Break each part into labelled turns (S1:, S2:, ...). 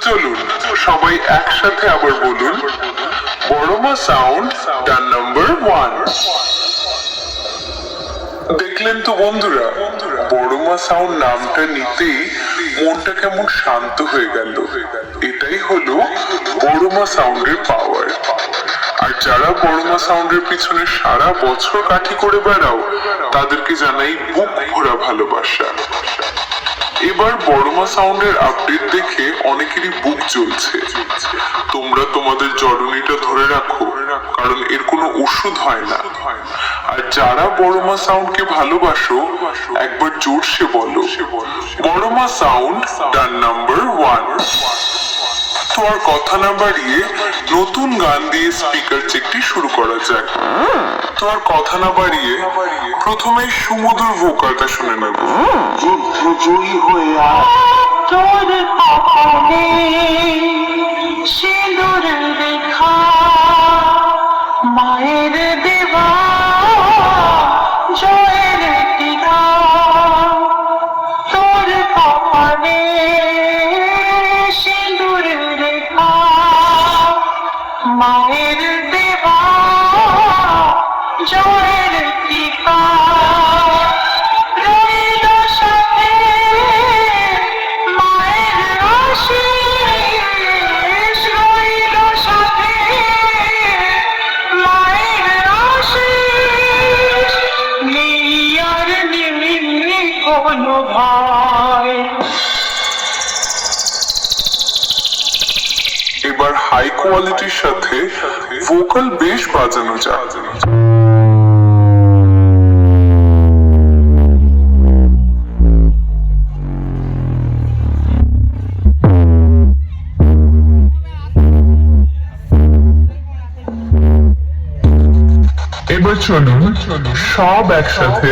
S1: চলুন সবাই একসাথে আবার বলুন, বড় মা সাউন্ড গান নাম্বার 1। দেখলেন তো বন্ধুরা, বড় মা সাউন্ড নামটা নিতেই মনটা কেমন শান্ত হয়ে গেল। এটাই হলো বড় মা সাউন্ডের পাওয়ার। আর যারা বড় মা সাউন্ডের পিছনে সারা বছর কাঠি করে বেড়াও, তাদেরকে জানাই বুক ভরা ভালোবাসা। এবার বড় মা সাউন্ডের আপডেট দেখে অনেকেরই বুক জ্বলছে। তোমরা তোমাদের জলনিটা ধরে রাখো, কারণ এর কোনো ওষুধ হয় না। আর যারা বড় মা সাউন্ডকে ভালোবাসো, একবার জোরসে বলো, বড় মা সাউন্ড গান নাম্বার 1। তো আর কথা না বাড়িয়ে নতুন গান দিয়ে স্পিকার চেকটি শুরু করা যাক। তো আর কথা না বাড়িয়ে প্রথমে সুমধুর ভোকালটা শুনে নেব।
S2: জয়ী হয়ে তোর কপালে সিঁদুর রেখা, মায়ের দেওয়া জয়ের টিকা। তোর কপালে সিঁদুর রেখা, মায়ের দেওয়া জয়ের টিকা।
S1: এবার হাই কোয়ালিটির সাথে ভোকাল বেশ বাজানো যায়। এবার চলুন সব একসাথে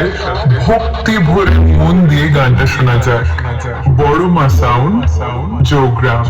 S1: ভক্তি ভরে মন দিয়ে গানটা শোনা যায়। বড় মা সাউন্ড, যোগগ্রাম।